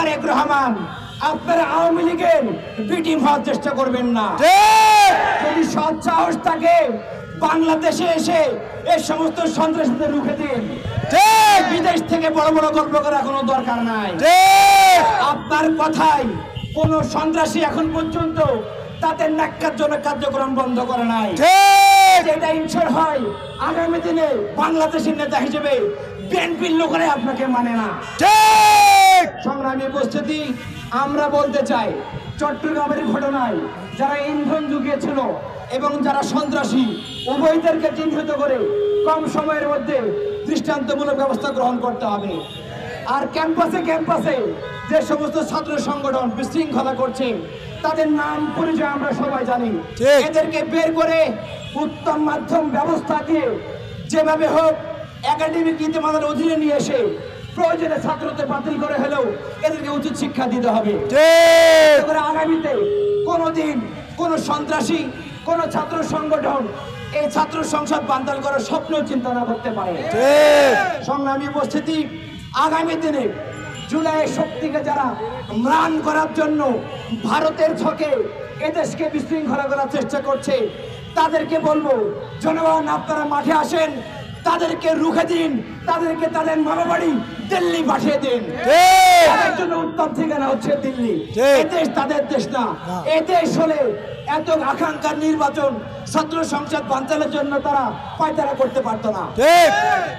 তারেক রহমান আপনারা আওয়ামী লীগের বিটিম হওয়ার চেষ্টা করবেন না। যদি সৎ সাহস থাকে বাংলাদেশে এসে এই সমস্ত সন্ত্রাসীদের রুখে দিন। বিদেশ থেকে বড় বড় গল্প করার কোনো দরকার নাই। আপনার কথাই কোন সন্ত্রাসী এখন পর্যন্ত তাদের ন্যাক্কারজনক কার্যক্রম বন্ধ করে নাই। যেটা ইনশোর হয় আগামী দিনে বাংলাদেশের নেতা হিসেবে বিএনপির লোকেরা আপনাকে মানে না। সংগ্রামী উপস্থিতি, আমরা বলতে চাই চট্টগ্রামের ঘটনায় যারা ইন্ধন জুগিয়েছিল এবং যারা সন্ত্রাসী উভয়দেরকে চিহ্নিত করে কম সময়ের মধ্যে দৃষ্টান্তমূলক ব্যবস্থা গ্রহণ করতে হবে। আর ক্যাম্পাসে ক্যাম্পাসে যে সমস্ত ছাত্র সংগঠন বিশৃঙ্খলা করছে তাদের নাম পরিচয় আমরা সবাই জানি। এদেরকে বের করে উত্তম মাধ্যম ব্যবস্থা দিয়ে যেভাবে হোক একাডেমিক নীতিমালার অধীনে নিয়ে এসে প্রয়োজনে ছাত্রদের বাতিল করে হলেও এদেরকে উচিত শিক্ষা দিতে হবে। আগামীতে কোনোদিন কোন সন্ত্রাসী কোন ছাত্র সংগঠন এই ছাত্র সংসদ বানচাল করার স্বপ্ন চিন্তা না করতে পারে। সংগ্রামী উপস্থিতি, আগামী দিনে জুলাইয়ের শক্তিকে যারা ম্লান করার জন্য ভারতের ছকে এদেশকে বিশৃঙ্খলা করার চেষ্টা করছে তাদেরকে বলবো, জনগণ আপনারা মাঠে আসেন, তাদেরকে রুখে দিন, তাদেরকে তাদের মামা বাড়ি দিল্লি পাঠিয়ে দিন। তাদের জন্য উত্তম ঠিকানা হচ্ছে দিল্লি। এদেশ তাদের দেশ না। এদেশ হলে এত আকাঙ্ক্ষার নির্বাচন ছাত্র সংসদ বানচালের জন্য তারা পায়তারা করতে পারত না।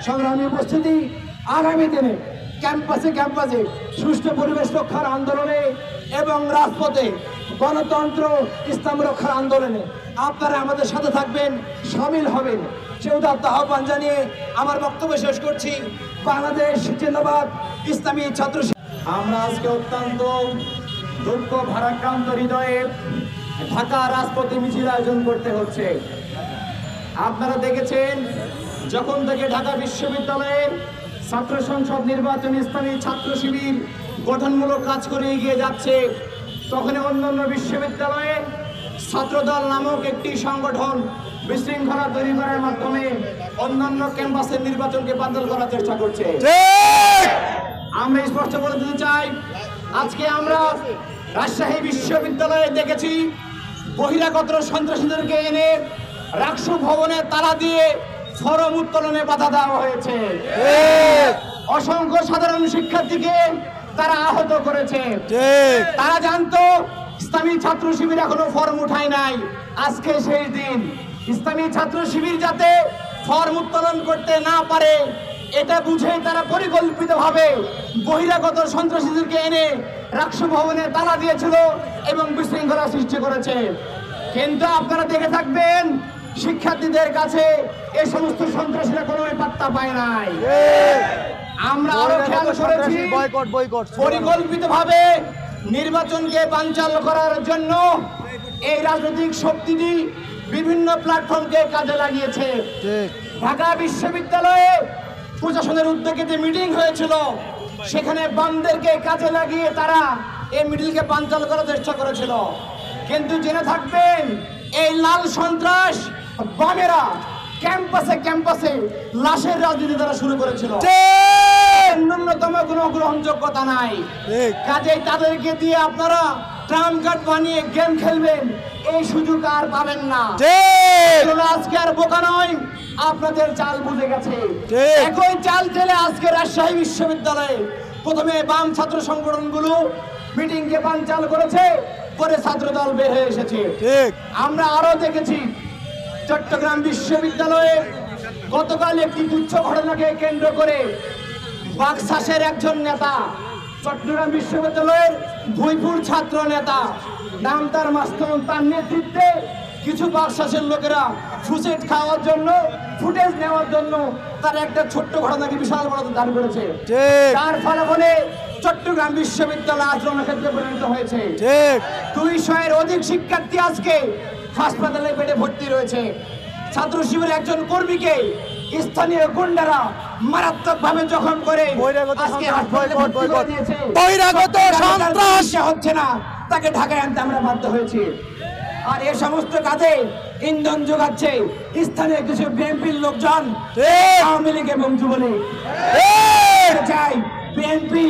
সংগ্রামী উপস্থিতি, আগামী দিনে ক্যাম্পাসে ক্যাম্পাসে সুষ্ঠু পরিবেশ রক্ষার আন্দোলনে এবং রাজপথে গণতন্ত্র ইসলাম রক্ষার আন্দোলনে আপনারা আমাদের সাথে থাকবেন, সামিল হবেন, সে উদাত্ত আহ্বান জানিয়ে আমার বক্তব্য শেষ করছি। বাংলাদেশ জিন্দাবাদ, ইসলামী ছাত্র। আমরা আজকে অত্যন্ত দুঃখ ভারাক্রান্ত হৃদয়ে ঢাকা রাজপথে মিছিল আয়োজন করতে হচ্ছে। আপনারা দেখেছেন যখন থেকে ঢাকা বিশ্ববিদ্যালয়ের ছাত্র সংসদ নির্বাচন ইসলামী ছাত্র শিবির গঠনমূলক কাজ করে এগিয়ে যাচ্ছে, তখন অন্যান্য বিশ্ববিদ্যালয়ে ছাত্রদল নামক একটি সংগঠন বিশৃঙ্খলা তৈরি করার মাধ্যমে অন্যান্য ক্যাম্পাসের নির্বাচনকে বাতিল করার চেষ্টা করছে। আমরা স্পষ্ট করে দিতে চাই, আজকে আমরা রাজশাহী বিশ্ববিদ্যালয়ে দেখেছি বহিরাগত সন্ত্রাসীদেরকে এনে রাকসু ভবনে তালা দিয়ে ফরম উত্তোলনে বাধা দেওয়া হয়েছে। অসংখ্য সাধারণ শিক্ষার্থীকে তারা আহত করেছে। তারা জানতো ইসলামী ছাত্র শিবির এখনো ফর্ম উঠায় নাই, আজকে সেই দিন। ইসলামী ছাত্র শিবির যাতে ফর্ম উত্তোলন করতে না পারে এটা বুঝে তারা পরিকল্পিতভাবে বহিরাগত সন্ত্রাসীদেরকে এনে রাকসু ভবনে তালা দিয়েছিল এবং বিশৃঙ্খলা সৃষ্টি করেছে। কিন্তু আপনারা দেখে থাকবেন শিক্ষার্থীদের কাছে এই সমস্ত সন্ত্রাসীরা কোনো পাত্তা পায় নাই। আমরা আরো খেয়াল করেছি পরিকল্পিতভাবে নির্বাচনকে বানচাল করার জন্য এই রাজনৈতিক শক্তিটি বিভিন্ন প্ল্যাটফর্মকে কাজে লাগিয়েছে। ঢাকা বিশ্ববিদ্যালয়ে প্রশাসনের উদ্যোগে যে মিটিং হয়েছিল সেখানে বামদেরকে কাজে লাগিয়ে তারা এই মিটিংকে বানচাল করার চেষ্টা করেছিল। কিন্তু জেনে থাকবেন এই লাল সন্ত্রাস বামেরা ক্যাম্পাসে ক্যাম্পাসে লাশের রাজনীতি তারা শুরু করেছিল। ন্যূনতম কোনো গ্রহণযোগ্যতা নাই। কাজেই তাদেরকে দিয়ে আপনারা ট্রাম্প কার্ড বানিয়ে গেম খেলবেন, এই সুযোগ আর পাবেন না। আজকে আর বোকা নয়, আপনাদের চাল বুঝে গেছে। একই চাল চলে আজকে রাজশাহী বিশ্ববিদ্যালয়ে প্রথমে বাম ছাত্র সংগঠনগুলো মিটিংকে বানচাল করেছে, পরে ছাত্র দল বের হয়ে এসেছে। আমরা আরো দেখেছি চট্টগ্রাম বিশ্ববিদ্যালয়ে গতকাল একটি তুচ্ছ ঘটনাকে কেন্দ্র করে বাকশাসের একজন নেতা, চট্টগ্রাম বিশ্ববিদ্যালয়ের ভুইপুর ছাত্র নেতা নাম তার মাস্তুম, তার নেতৃত্বে কিছু বাকশাসের লোকেরা ফুসেট খাওয়ার জন্য ফুটেজ নেওয়ার জন্য তার একটা ছোট্ট ঘটনাকে বিশাল বড় দাঁড় করেছে। তার ফলাফলে চট্টগ্রাম বিশ্ববিদ্যালয় আচরণ ক্ষেত্রে পরিণত হয়েছে। 200-এর অধিক শিক্ষার্থী আজকে হাসপাতালে বেডে ভর্তি রয়েছে। ছাত্র শিবিরের একজন কর্মীকে স্থানীয় গুন্ডারা মারাত্মকভাবে জখম করে আজকে হাসপাতালে ভর্তি করে দিয়েছে। বহিরাগত সন্ত্রাস হচ্ছে না, তাকে ঢাকায় আনতে আমরা বাধ্য হয়েছি। আর এই সমস্ত কাজে ইন্ধন যোগাচ্ছে স্থানীয় কিছু বিএনপির লোকজন, আওয়ামী লীগ এবং যুবলীগ। চাই বিএনপি